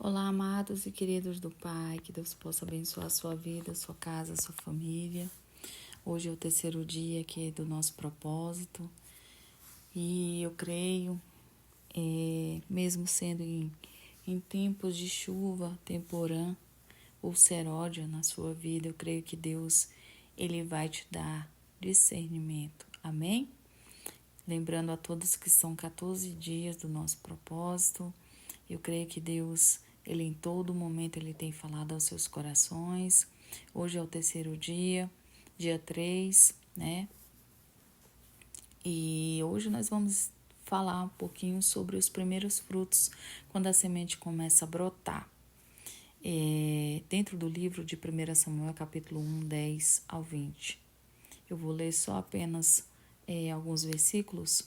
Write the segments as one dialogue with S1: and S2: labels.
S1: Olá, amados e queridos do Pai, que Deus possa abençoar a sua vida, a sua casa, a sua família. Hoje é o terceiro dia aqui do nosso propósito e eu creio, mesmo sendo em tempos de chuva, temporã ou seródia na sua vida, eu creio que Deus, Ele vai te dar discernimento. Amém? Lembrando a todos que são 14 dias do nosso propósito, eu creio que Deus, Ele em todo momento, Ele tem falado aos seus corações. Hoje é o terceiro dia, dia 3, né? E hoje nós vamos falar um pouquinho sobre os primeiros frutos, quando a semente começa a brotar. Dentro do livro de 1 Samuel, capítulo 1, 10 ao 20. Eu vou ler só apenas alguns versículos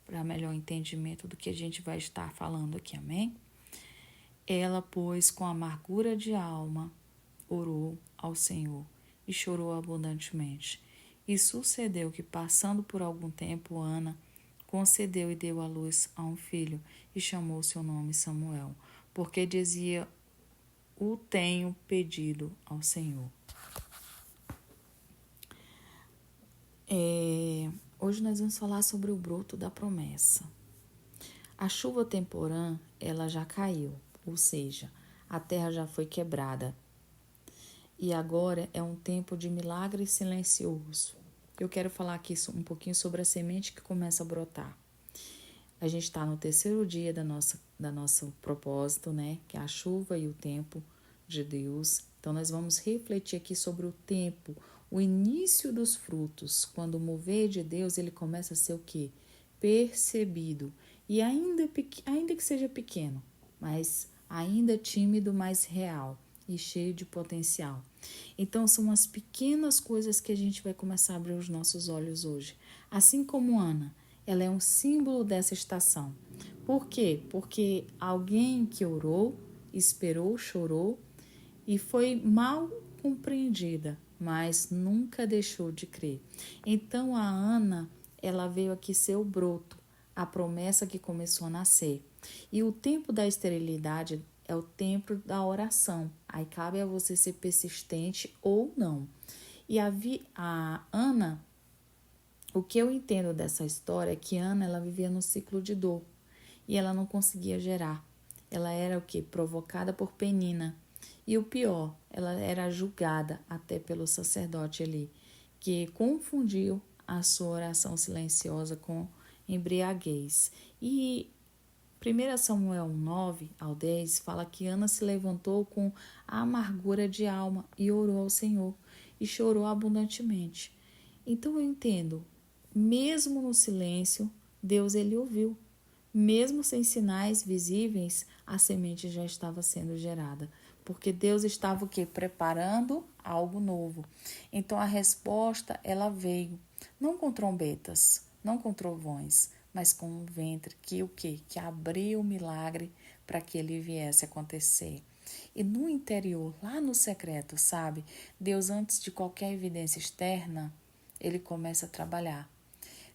S1: para melhor entendimento do que a gente vai estar falando aqui, amém? Ela, pois, com amargura de alma, orou ao Senhor e chorou abundantemente. E sucedeu que, passando por algum tempo, Ana concedeu e deu à luz a um filho e chamou seu nome Samuel, porque dizia: o tenho pedido ao Senhor. Hoje nós vamos falar sobre o broto da promessa. A chuva temporã, ela já caiu, ou seja, a terra já foi quebrada. E agora é um tempo de milagre silencioso. Eu quero falar aqui um pouquinho sobre a semente que começa a brotar. A gente está no terceiro dia da nosso propósito, né? Que é a chuva e o tempo de Deus. Então, nós vamos refletir aqui sobre o tempo, o início dos frutos. Quando o mover de Deus, ele começa a ser o quê? Percebido. E ainda que seja pequeno, mas ainda tímido, mas real e cheio de potencial. Então, são as pequenas coisas que a gente vai começar a abrir os nossos olhos hoje. Assim como Ana, ela é um símbolo dessa estação. Por quê? Porque alguém que orou, esperou, chorou e foi mal compreendida, mas nunca deixou de crer. Então, a Ana, ela veio aqui ser o broto, a promessa que começou a nascer. E o tempo da esterilidade é o tempo da oração. Aí cabe a você ser persistente ou não. E a Ana, o que eu entendo dessa história é que Ana, ela vivia num ciclo de dor e ela não conseguia gerar. Ela era o quê? Provocada por Penina. E o pior, ela era julgada até pelo sacerdote ali, que confundiu a sua oração silenciosa com embriaguez. E 1 Samuel 9 ao 10 fala que Ana se levantou com amargura de alma e orou ao Senhor e chorou abundantemente. Então eu entendo, mesmo no silêncio, Deus ele ouviu. Mesmo sem sinais visíveis, a semente já estava sendo gerada, porque Deus estava o quê? Preparando algo novo. Então a resposta ela veio, não com trombetas, não com trovões, mas com um ventre que o quê? Que abriu o milagre para que ele viesse a acontecer. E no interior, lá no secreto, sabe? Deus, antes de qualquer evidência externa, ele começa a trabalhar.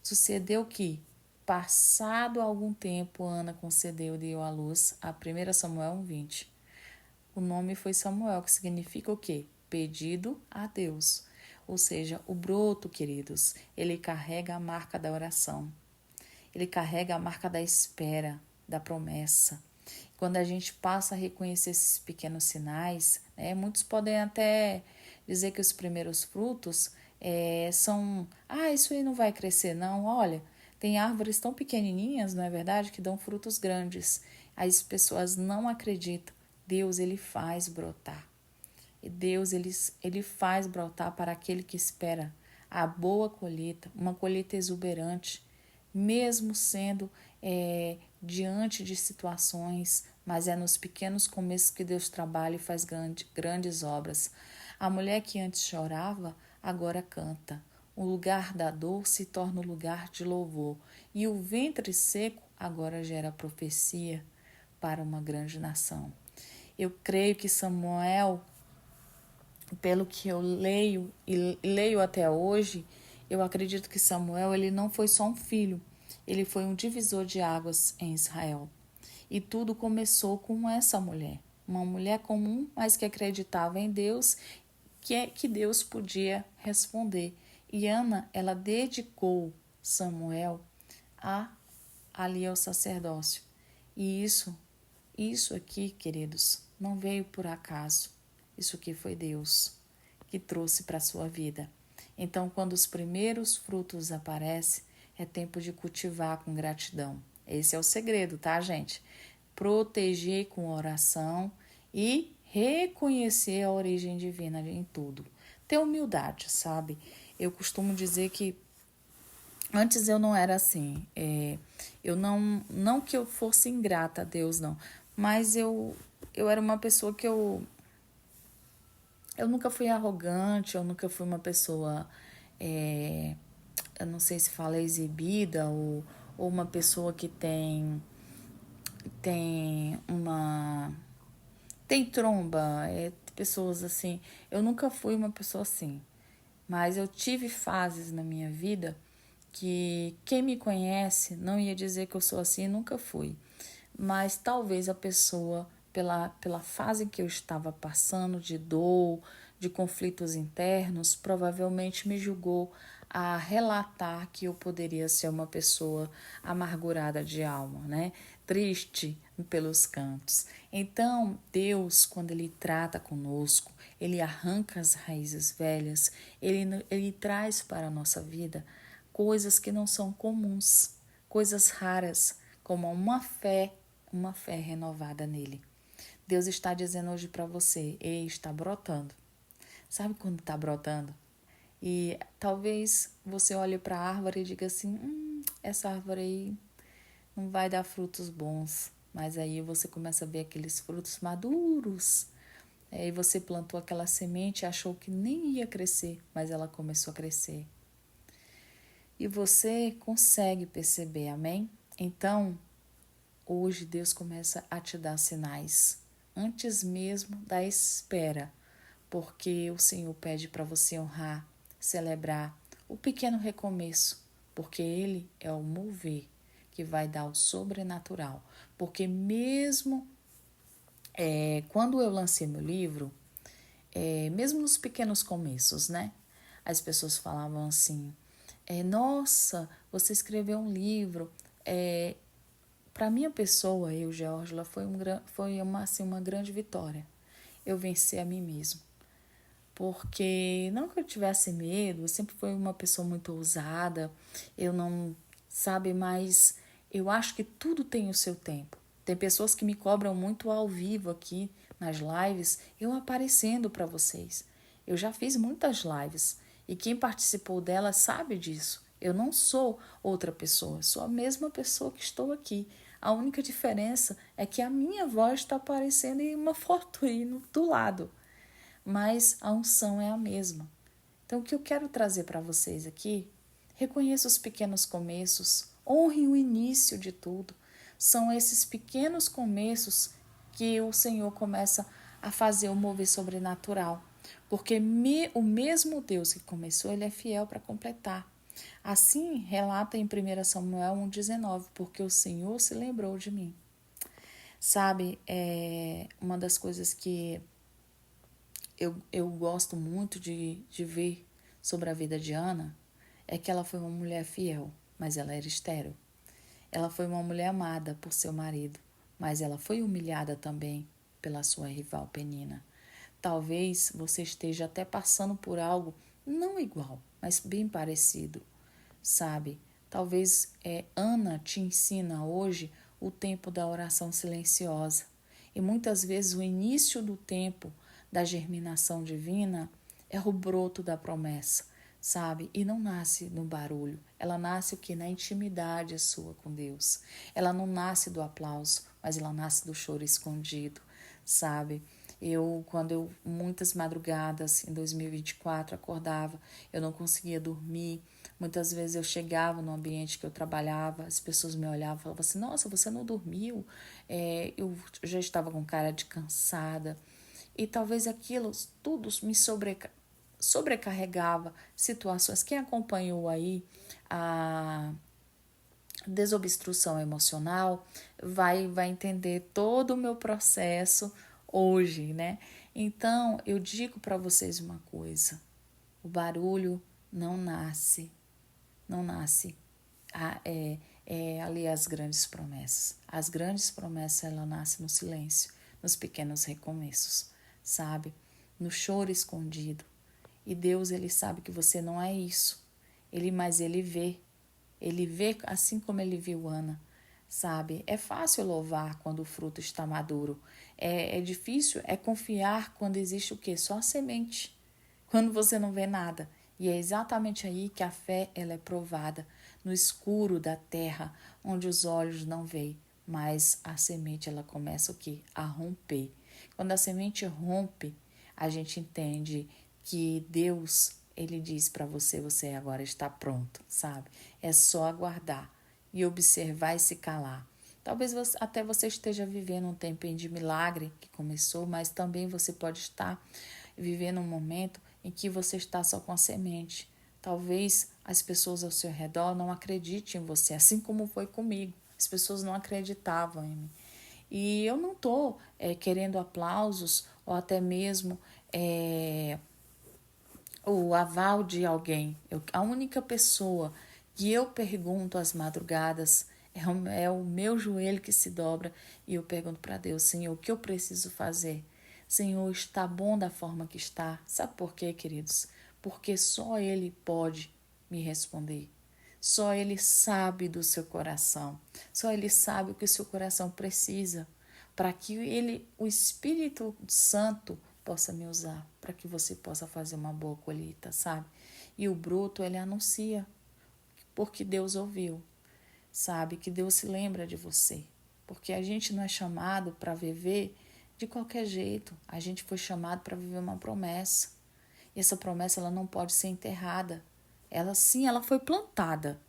S1: Sucedeu que, passado algum tempo, Ana concedeu e deu à luz a 1 Samuel 1:20. O nome foi Samuel, que significa o quê? Pedido a Deus. Ou seja, o broto, queridos, ele carrega a marca da oração. Ele carrega a marca da espera, da promessa. Quando a gente passa a reconhecer esses pequenos sinais, muitos podem até dizer que os primeiros frutos são... isso aí não vai crescer, não. Olha, tem árvores tão pequenininhas, não é verdade, que dão frutos grandes. As pessoas não acreditam. Deus, ele faz brotar. E Deus, ele faz brotar para aquele que espera a boa colheita, uma colheita exuberante, mesmo sendo diante de situações, mas é nos pequenos começos que Deus trabalha e faz grandes obras. A mulher que antes chorava, agora canta. O lugar da dor se torna o lugar de louvor, e o ventre seco agora gera profecia para uma grande nação. Eu creio que Samuel, pelo que eu leio e leio até hoje, eu acredito que Samuel ele não foi só um filho, ele foi um divisor de águas em Israel. E tudo começou com essa mulher, uma mulher comum, mas que acreditava em Deus, que Deus podia responder. E Ana, ela dedicou Samuel ali ao sacerdócio. E isso aqui, queridos, não veio por acaso. Isso aqui foi Deus que trouxe para a sua vida. Então, quando os primeiros frutos aparecem, é tempo de cultivar com gratidão. Esse é o segredo, tá, gente? Proteger com oração e reconhecer a origem divina em tudo. Ter humildade, sabe? Eu costumo dizer que antes eu não era assim. Eu não que eu fosse ingrata a Deus, não. Mas eu era uma pessoa que eu nunca fui arrogante, eu nunca fui uma pessoa, eu não sei se fala exibida ou uma pessoa que tem tromba, pessoas assim. Eu nunca fui uma pessoa assim, mas eu tive fases na minha vida que quem me conhece não ia dizer que eu sou assim, nunca fui. Mas talvez a pessoa, pela fase que eu estava passando, de dor, de conflitos internos, provavelmente me julgou a relatar que eu poderia ser uma pessoa amargurada de alma, né? Triste pelos cantos. Então, Deus, quando Ele trata conosco, Ele arranca as raízes velhas, Ele traz para a nossa vida coisas que não são comuns, coisas raras, como uma fé renovada nele. Deus está dizendo hoje para você, ei, está brotando. Sabe quando está brotando? E talvez você olhe para a árvore e diga assim, essa árvore aí não vai dar frutos bons. Mas aí você começa a ver aqueles frutos maduros. E você plantou aquela semente e achou que nem ia crescer, mas ela começou a crescer. E você consegue perceber, amém? Então, hoje Deus começa a te dar sinais, antes mesmo da espera, porque o Senhor pede para você honrar, celebrar o pequeno recomeço, porque Ele é o mover que vai dar o sobrenatural. Porque mesmo quando eu lancei meu livro, mesmo nos pequenos começos, né? As pessoas falavam assim, nossa, você escreveu um livro. Para minha pessoa, eu, Georgila, foi uma grande vitória. Eu venci a mim mesmo. Porque não que eu tivesse medo, eu sempre fui uma pessoa muito ousada, eu não, sabe, mas eu acho que tudo tem o seu tempo. Tem pessoas que me cobram muito ao vivo aqui nas lives, eu aparecendo para vocês. Eu já fiz muitas lives e quem participou delas sabe disso. Eu não sou outra pessoa, sou a mesma pessoa que estou aqui. A única diferença é que a minha voz está aparecendo em uma foto aí do lado, mas a unção é a mesma. Então, o que eu quero trazer para vocês aqui, reconheça os pequenos começos, honre o início de tudo. São esses pequenos começos que o Senhor começa a fazer o mover sobrenatural. Porque o mesmo Deus que começou, Ele é fiel para completar. Assim, relata em 1 Samuel 1,19, porque o Senhor se lembrou de mim. Sabe, uma das coisas que eu gosto muito de ver sobre a vida de Ana é que ela foi uma mulher fiel, mas ela era estéril. Ela foi uma mulher amada por seu marido, mas ela foi humilhada também pela sua rival Penina. Talvez você esteja até passando por algo não igual, mas bem parecido, sabe? Talvez Ana te ensina hoje o tempo da oração silenciosa. E muitas vezes o início do tempo da germinação divina é o broto da promessa, sabe? E não nasce no barulho. Ela nasce o que? Na intimidade sua com Deus. Ela não nasce do aplauso, mas ela nasce do choro escondido, sabe? Muitas madrugadas em 2024, acordava, eu não conseguia dormir. Muitas vezes eu chegava no ambiente que eu trabalhava, as pessoas me olhavam e falavam assim, nossa, você não dormiu? Eu já estava com cara de cansada. E talvez aquilo tudo me sobrecarregava situações. Quem acompanhou aí a desobstrução emocional vai entender todo o meu processo hoje, né? Então, eu digo para vocês uma coisa: o barulho não nasce, não nasce. Ali as grandes promessas. As grandes promessas, ela nasce no silêncio, nos pequenos recomeços, sabe? No choro escondido. E Deus, ele sabe que você não é isso. Mas ele vê. Ele vê assim como ele viu Ana, sabe? É fácil louvar quando o fruto está maduro. É difícil, é confiar quando existe o quê? Só a semente. Quando você não vê nada. E é exatamente aí que a fé ela é provada, no escuro da terra, onde os olhos não veem, mas a semente ela começa o quê? A romper. Quando a semente rompe, a gente entende que Deus, ele diz para você, você agora está pronto, sabe? É só aguardar e observar e se calar. Talvez até você esteja vivendo um tempinho de milagre que começou, mas também você pode estar vivendo um momento em que você está só com a semente. Talvez as pessoas ao seu redor não acreditem em você, assim como foi comigo. As pessoas não acreditavam em mim. E eu não estou querendo aplausos ou até mesmo o aval de alguém. A única pessoa que eu pergunto às madrugadas é o meu joelho que se dobra e eu pergunto para Deus: Senhor, o que eu preciso fazer? Senhor, está bom da forma que está. Sabe por quê, queridos? Porque só Ele pode me responder. Só Ele sabe do seu coração. Só Ele sabe o que o seu coração precisa para que o Espírito Santo possa me usar, para que você possa fazer uma boa colheita, sabe? E o broto, ele anuncia, porque Deus ouviu, sabe? Que Deus se lembra de você. Porque a gente não é chamado para viver de qualquer jeito. A gente foi chamado para viver uma promessa. E essa promessa, ela não pode ser enterrada. Ela sim, ela foi plantada.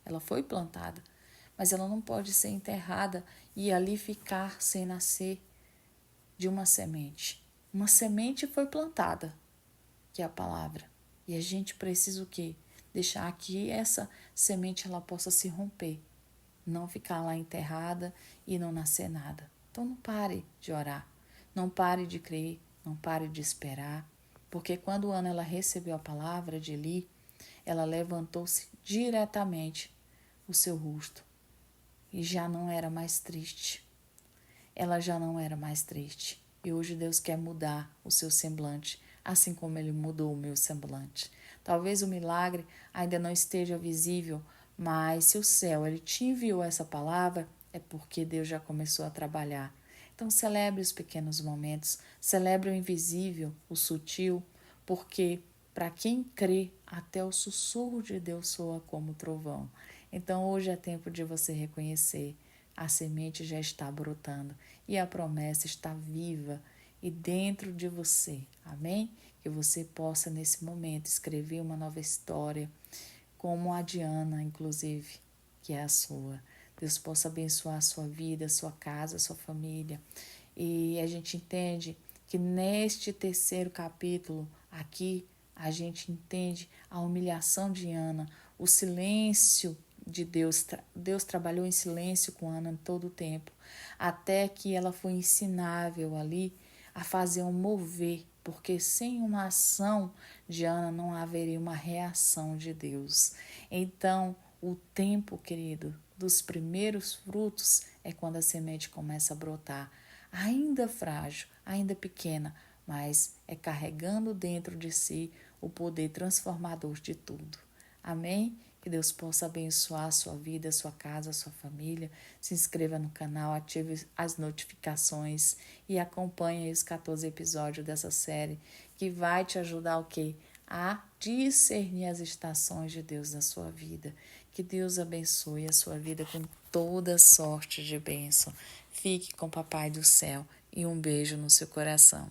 S1: Mas ela não pode ser enterrada e ali ficar sem nascer de uma semente. Uma semente foi plantada, que é a palavra. E a gente precisa o quê? Deixar que essa semente ela possa se romper, não ficar lá enterrada e não nascer nada. Então não pare de orar, não pare de crer, não pare de esperar, porque quando Ana ela recebeu a palavra de Eli, ela levantou-se diretamente o seu rosto e já não era mais triste. Ela já não era mais triste. E hoje Deus quer mudar o seu semblante, assim como Ele mudou o meu semblante. Talvez o milagre ainda não esteja visível, mas se o céu ele te enviou essa palavra, é porque Deus já começou a trabalhar. Então celebre os pequenos momentos, celebre o invisível, o sutil, porque para quem crê, até o sussurro de Deus soa como trovão. Então hoje é tempo de você reconhecer: a semente já está brotando e a promessa está viva e dentro de você. Amém? Que você possa nesse momento escrever uma nova história, como a de Ana, inclusive, que é a sua. Deus possa abençoar a sua vida, a sua casa, a sua família. E a gente entende que neste terceiro capítulo aqui, a gente entende a humilhação de Ana, o silêncio de Deus. Deus trabalhou em silêncio com Ana todo o tempo, até que ela foi ensinável ali a fazer um mover, porque sem uma ação de Ana não haveria uma reação de Deus. Então, o tempo, querido, dos primeiros frutos é quando a semente começa a brotar, ainda frágil, ainda pequena, mas é carregando dentro de si o poder transformador de tudo. Amém? Que Deus possa abençoar a sua vida, a sua casa, a sua família. Se inscreva no canal, ative as notificações e acompanhe os 14 episódios dessa série que vai te ajudar o quê? A discernir as estações de Deus na sua vida. Que Deus abençoe a sua vida com toda sorte de bênção. Fique com o Papai do Céu e um beijo no seu coração.